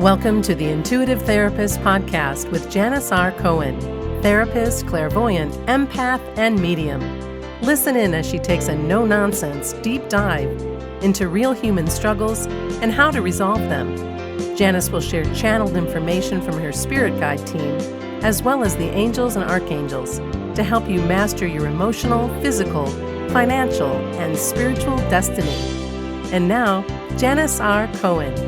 Welcome to the Intuitive Therapist Podcast with Janis Cohen, therapist, clairvoyant, empath, and medium. Listen in as she takes a no-nonsense deep dive into real human struggles and how to resolve them. Janis will share channeled information from her spirit guide team, as well as the angels and archangels, to help you master your emotional, physical, financial, and spiritual destiny. And now, Janis R. Cohen.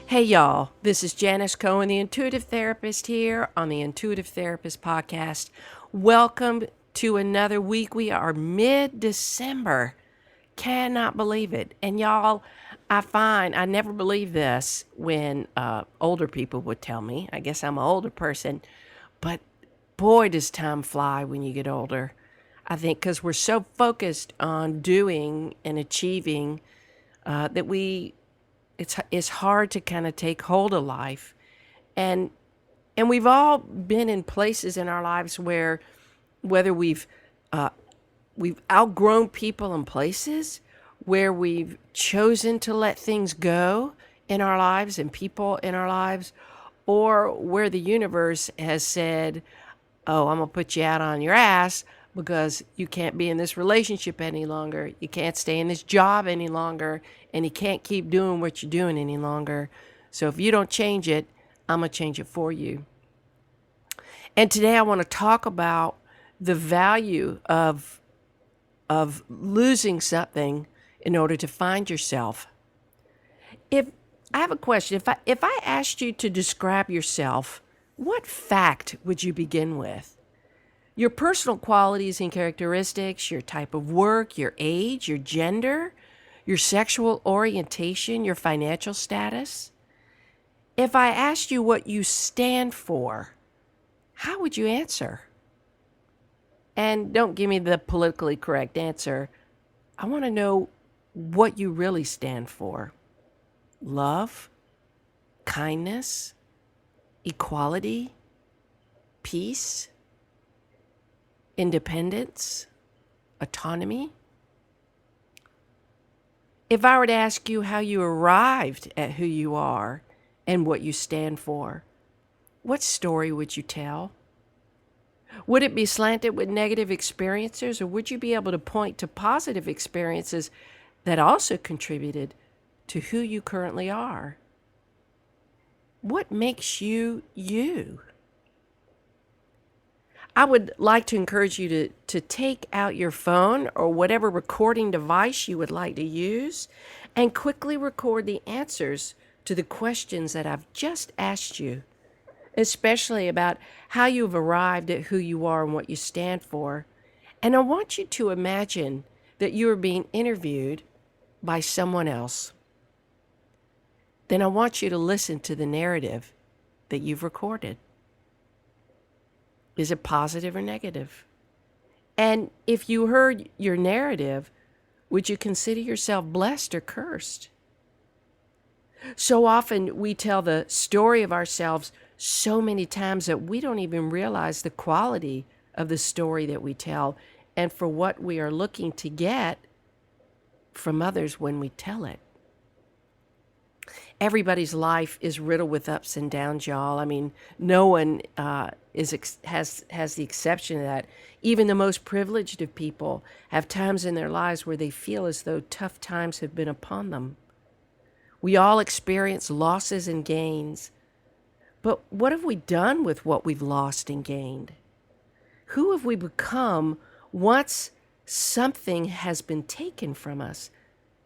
Hey y'all, this is Janis Cohen, the Intuitive Therapist here on the Intuitive Therapist Podcast. Welcome to another week. We are mid-December. Cannot believe it. And y'all, I never believed this when older people would tell me. I guess I'm an older person, but boy, does time fly when you get older. I think because we're so focused on doing and achieving that it's hard to kind of take hold of life. And we've all been in places in our lives where whether we've outgrown people and places, where we've chosen to let things go in our lives and people in our lives, or where the universe has said, oh, I'm going to put you out on your ass because you can't be in this relationship any longer. You can't stay in this job any longer. And you can't keep doing what you're doing any longer. So if you don't change it, I'm going to change it for you. And today I want to talk about the value of losing something in order to find yourself. I have a question. If I asked you to describe yourself, what fact would you begin with? Your personal qualities and characteristics, your type of work, your age, your gender, your sexual orientation, your financial status. If I asked you what you stand for, how would you answer? And don't give me the politically correct answer. I want to know what you really stand for. Love, kindness, equality, peace, independence, autonomy. If I were to ask you how you arrived at who you are and what you stand for, what story would you tell? Would it be slanted with negative experiences, or would you be able to point to positive experiences that also contributed to who you currently are? What makes you you? I would like to encourage you to take out your phone or whatever recording device you would like to use and quickly record the answers to the questions that I've just asked you, especially about how you've arrived at who you are and what you stand for. And I want you to imagine that you are being interviewed by someone else. Then I want you to listen to the narrative that you've recorded. Is it positive or negative? And if you heard your narrative, would you consider yourself blessed or cursed? So often we tell the story of ourselves so many times that we don't even realize the quality of the story that we tell and for what we are looking to get from others when we tell it. Everybody's life is riddled with ups and downs, y'all. I mean, no one has the exception of that. Even the most privileged of people have times in their lives where they feel as though tough times have been upon them. We all experience losses and gains. But what have we done with what we've lost and gained? Who have we become once something has been taken from us?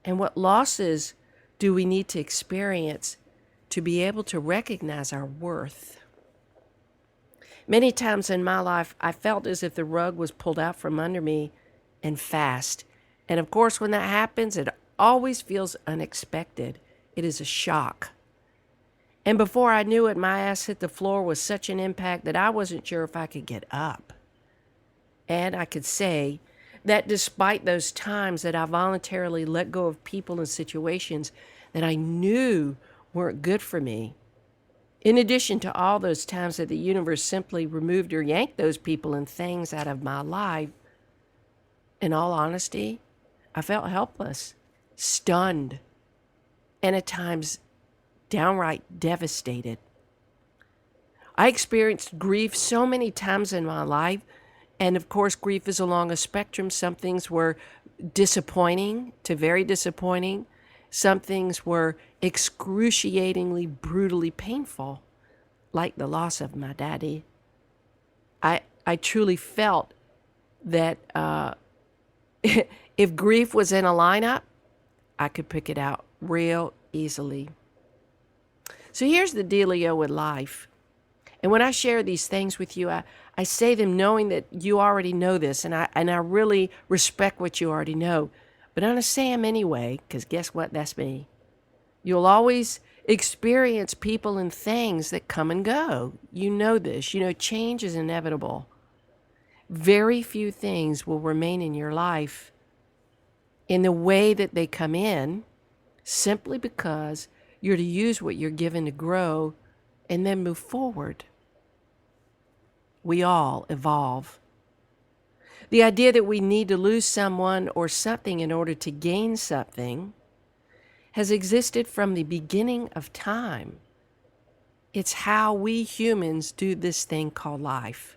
And what losses do we need to experience to be able to recognize our worth? Many times in my life, I felt as if the rug was pulled out from under me and fast. And of course, when that happens, it always feels unexpected. It is a shock. And before I knew it, my ass hit the floor with such an impact that I wasn't sure if I could get up. And I could say that despite those times that I voluntarily let go of people and situations that I knew weren't good for me, in addition to all those times that the universe simply removed or yanked those people and things out of my life, in all honesty, I felt helpless, stunned, and at times downright devastated. I experienced grief so many times in my life. And of course, grief is along a spectrum. Some things were disappointing to very disappointing. Some things were excruciatingly, brutally painful, like the loss of my daddy. I truly felt that if grief was in a lineup, I could pick it out real easily. So here's the dealio with life. And when I share these things with you, I say them knowing that you already know this, and I really respect what you already know. But I'm going to say them anyway, because guess what? That's me. You'll always experience people and things that come and go. You know this. You know change is inevitable. Very few things will remain in your life in the way that they come in, simply because you're to use what you're given to grow and then move forward. We all evolve. The idea that we need to lose someone or something in order to gain something has existed from the beginning of time. It's how we humans do this thing called life.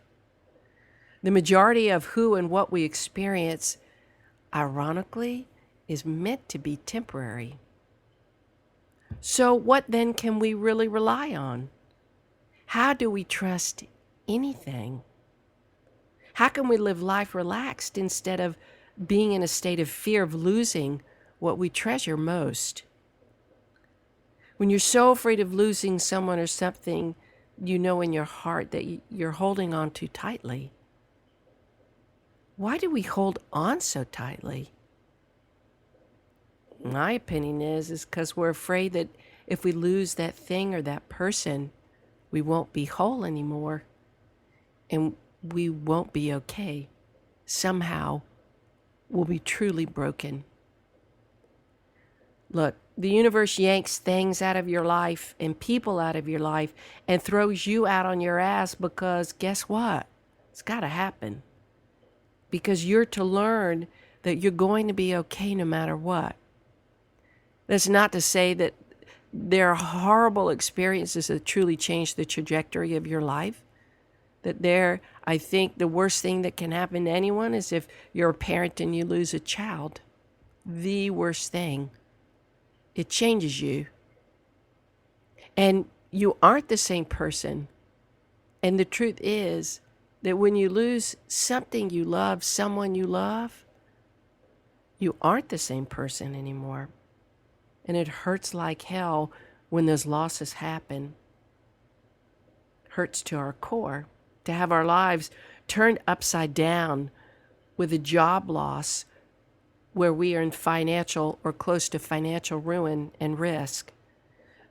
The majority of who and what we experience, ironically, is meant to be temporary. So what then can we really rely on? How do we trust anything? How can we live life relaxed instead of being in a state of fear of losing what we treasure most? When you're so afraid of losing someone or something, you know in your heart that you're holding on too tightly. Why do we hold on so tightly? My opinion is because we're afraid that if we lose that thing or that person, we won't be whole anymore. And we won't be okay. Somehow, we'll be truly broken. Look, the universe yanks things out of your life and people out of your life and throws you out on your ass because guess what? It's got to happen. Because you're to learn that you're going to be okay no matter what. That's not to say that there are horrible experiences that truly change the trajectory of your life. I think the worst thing that can happen to anyone is if you're a parent and you lose a child. The worst thing. It changes you. And you aren't the same person. And the truth is that when you lose something you love, someone you love, you aren't the same person anymore. And it hurts like hell when those losses happen. Hurts to our core. To have our lives turned upside down with a job loss where we are in financial or close to financial ruin and risk.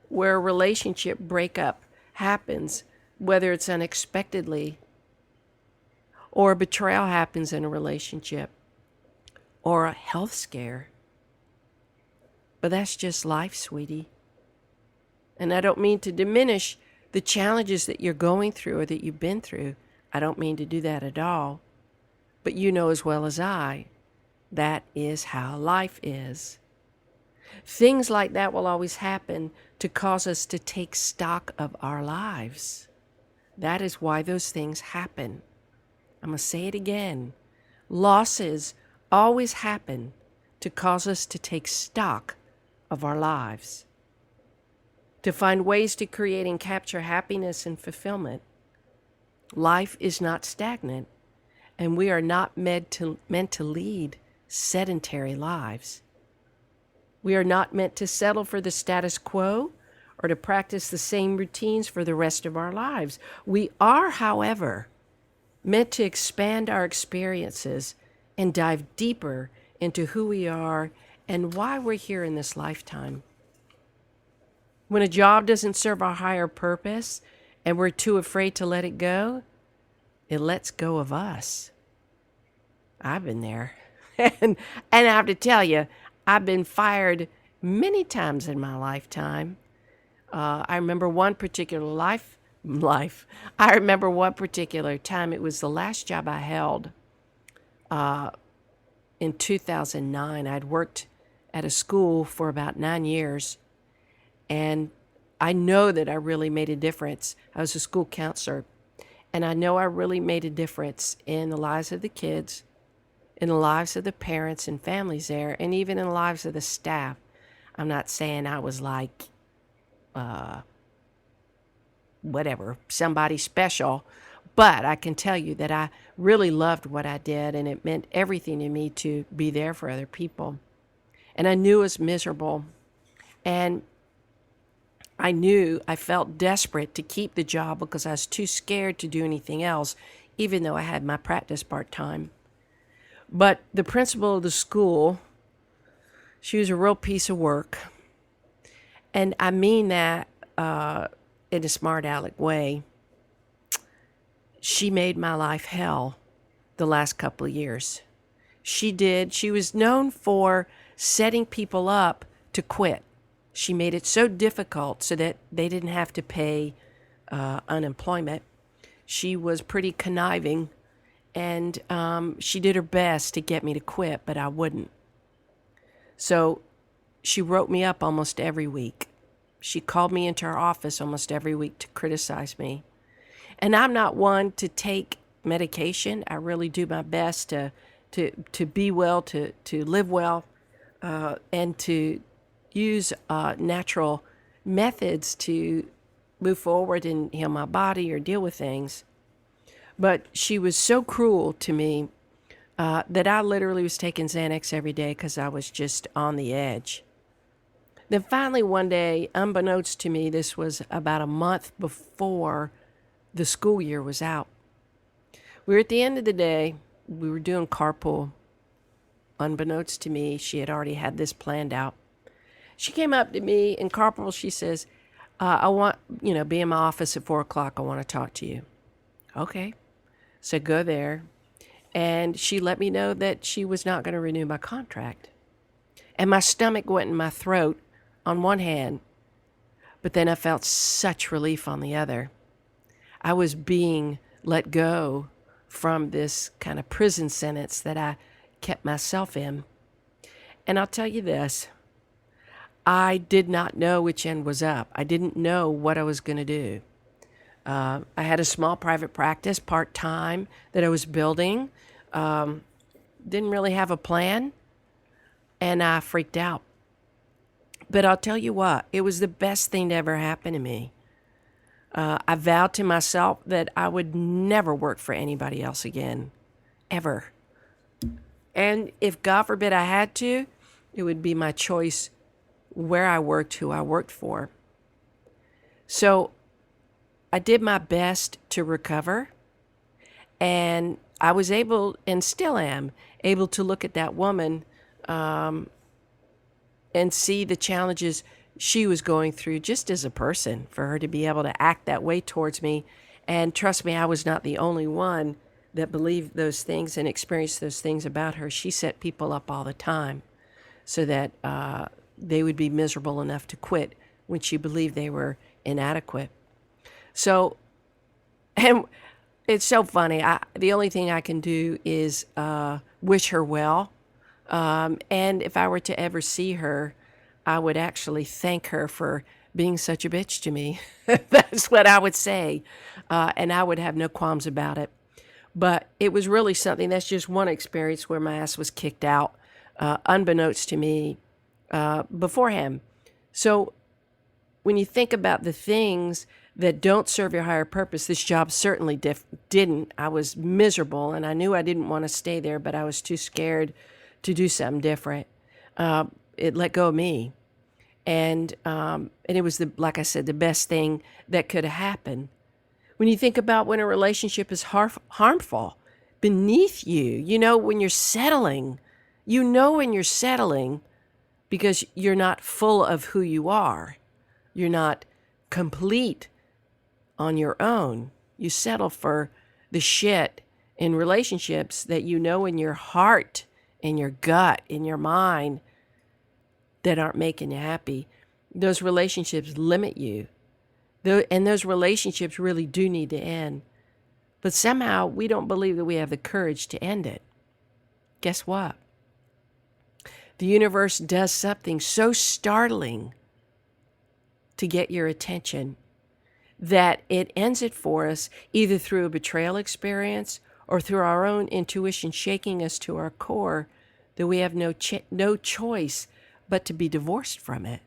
Where a relationship breakup happens, whether it's unexpectedly, or a betrayal happens in a relationship, or a health scare. But that's just life, sweetie. And I don't mean to diminish the challenges that you're going through or that you've been through. I don't mean to do that at all. But you know as well as I, that is how life is. Things like that will always happen to cause us to take stock of our lives. That is why those things happen. I'm going to say it again. Losses always happen to cause us to take stock of our lives, to find ways to create and capture happiness and fulfillment. Life is not stagnant, and we are not meant to lead sedentary lives. We are not meant to settle for the status quo or to practice the same routines for the rest of our lives. We are, however, meant to expand our experiences and dive deeper into who we are and why we're here in this lifetime. When a job doesn't serve our higher purpose and we're too afraid to let it go, it lets go of us. I've been there. and I have to tell you, I've been fired many times in my lifetime. I remember one particular I remember one particular time. It was the last job I held in 2009. I'd worked at a school for about 9 years. And I know that I really made a difference. I was a school counselor. And I know I really made a difference in the lives of the kids, in the lives of the parents and families there, and even in the lives of the staff. I'm not saying I was like, somebody special, but I can tell you that I really loved what I did, and it meant everything to me to be there for other people. And I knew it was miserable, and I felt desperate to keep the job because I was too scared to do anything else, even though I had my practice part-time. But the principal of the school, she was a real piece of work. And I mean that in a smart aleck way. She made my life hell the last couple of years. She did. She was known for setting people up to quit. She made it so difficult so that they didn't have to pay unemployment. She was pretty conniving, and she did her best to get me to quit, but I wouldn't. So she wrote me up almost every week. She called me into her office almost every week to criticize me. And I'm not one to take medication. I really do my best to be well, to live well, and to use natural methods to move forward and heal my body or deal with things. But she was so cruel to me that I literally was taking Xanax every day because I was just on the edge. Then finally one day, unbeknownst to me, this was about a month before the school year was out. We were at the end of the day. We were doing carpool. Unbeknownst to me, she had already had this planned out. She came up to me in carpool. She says, I want, be in my office at 4 o'clock. I want to talk to you. Okay. So go there. And she let me know that she was not going to renew my contract. And my stomach went in my throat on one hand, but then I felt such relief on the other. I was being let go from this kind of prison sentence that I kept myself in. And I'll tell you this, I did not know which end was up. I didn't know what I was going to do. I had a small private practice part-time that I was building. Didn't really have a plan, and I freaked out. But I'll tell you what, it was the best thing to ever happen to me. I vowed to myself that I would never work for anybody else again, ever. And if God forbid I had to, it would be my choice where I worked, who I worked for. So I did my best to recover, and I was able, and still am, able to look at that woman and see the challenges she was going through just as a person, for her to be able to act that way towards me. And trust me, I was not the only one that believed those things and experienced those things about her. She set people up all the time so that they would be miserable enough to quit when she believed they were inadequate. So, and it's so funny. The only thing I can do is wish her well. And if I were to ever see her, I would actually thank her for being such a bitch to me. That's what I would say. And I would have no qualms about it. But it was really something. That's just one experience where my ass was kicked out, unbeknownst to me beforehand. So when you think about the things that don't serve your higher purpose, this job certainly didn't. I was miserable, and I knew I didn't want to stay there, but I was too scared to do something different. It let go of me. And it was, like I said, the best thing that could have happened. When you think about when a relationship is harmful, beneath you, when you're settling, when you're settling because you're not full of who you are. You're not complete on your own. You settle for the shit in relationships that in your heart, in your gut, in your mind, that aren't making you happy. Those relationships limit you. And those relationships really do need to end. But somehow we don't believe that we have the courage to end it. Guess what? The universe does something so startling to get your attention that it ends it for us either through a betrayal experience or through our own intuition shaking us to our core that we have no choice but to be divorced from it.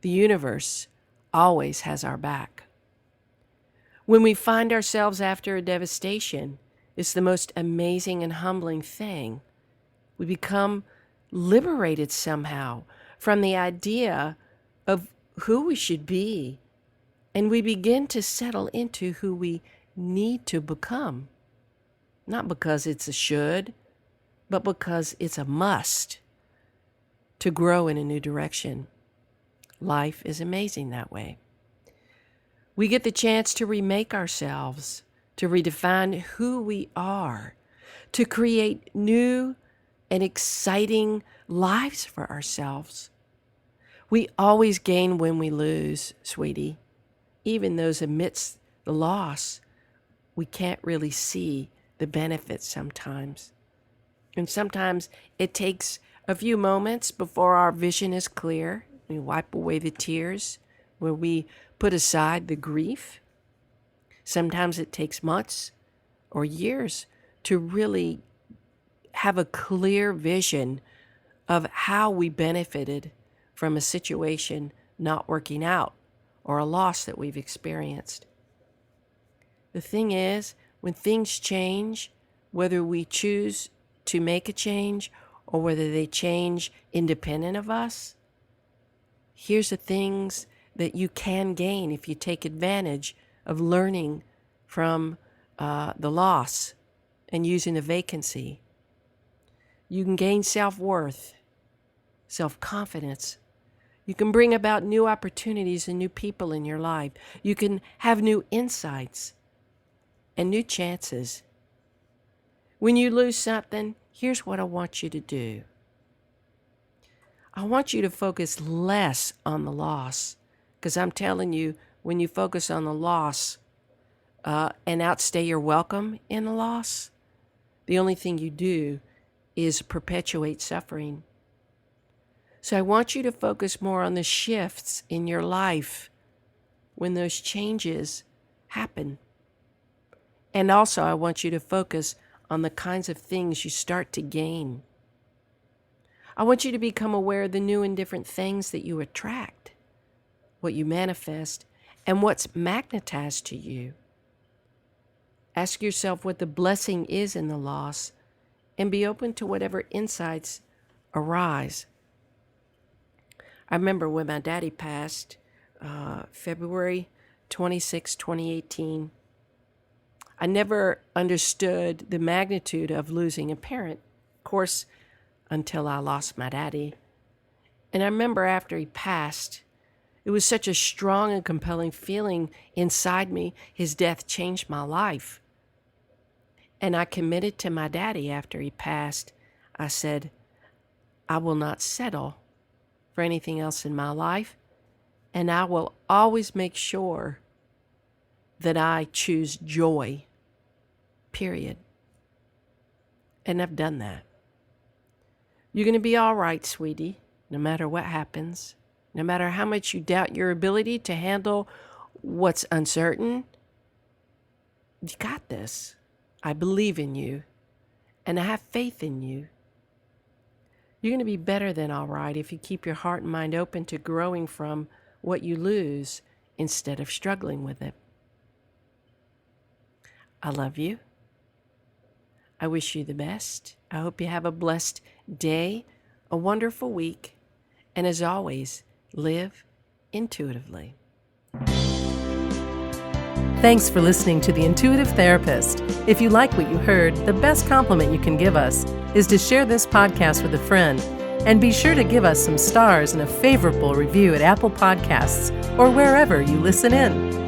The universe always has our back. When we find ourselves after a devastation, it's the most amazing and humbling thing. We become liberated somehow from the idea of who we should be, and we begin to settle into who we need to become. Not because it's a should, but because it's a must to grow in a new direction. Life is amazing that way. We get the chance to remake ourselves, to redefine who we are, to create new and exciting lives for ourselves. We always gain when we lose, sweetie. Even those amidst the loss, we can't really see the benefits sometimes. And sometimes it takes a few moments before our vision is clear. We wipe away the tears, where we put aside the grief. Sometimes it takes months or years to really have a clear vision of how we benefited from a situation not working out or a loss that we've experienced. The thing is, when things change, whether we choose to make a change or whether they change independent of us, here's the things that you can gain if you take advantage of learning from the loss and using the vacancy. You can gain self-worth, self-confidence. You can bring about new opportunities and new people in your life. You can have new insights and new chances. When you lose something, here's what I want you to do. I want you to focus less on the loss, because I'm telling you, when you focus on the loss and outstay your welcome in the loss, the only thing you do is perpetuate suffering. So I want you to focus more on the shifts in your life when those changes happen. And also I want you to focus on the kinds of things you start to gain. I want you to become aware of the new and different things that you attract, what you manifest, and what's magnetized to you. Ask yourself what the blessing is in the loss and be open to whatever insights arise. I remember when my daddy passed, February 26, 2018. I never understood the magnitude of losing a parent, of course, until I lost my daddy. And I remember after he passed, it was such a strong and compelling feeling inside me. His death changed my life. And I committed to my daddy after he passed. I said, I will not settle for anything else in my life, and I will always make sure that I choose joy, period. And I've done that. You're going to be all right, sweetie, no matter what happens, no matter how much you doubt your ability to handle what's uncertain. You got this. I believe in you, and I have faith in you. You're going to be better than all right if you keep your heart and mind open to growing from what you lose instead of struggling with it. I love you. I wish you the best. I hope you have a blessed day, a wonderful week, and as always, live intuitively. Thanks for listening to The Intuitive Therapist. If you like what you heard, the best compliment you can give us is to share this podcast with a friend. And be sure to give us some stars and a favorable review at Apple Podcasts or wherever you listen in.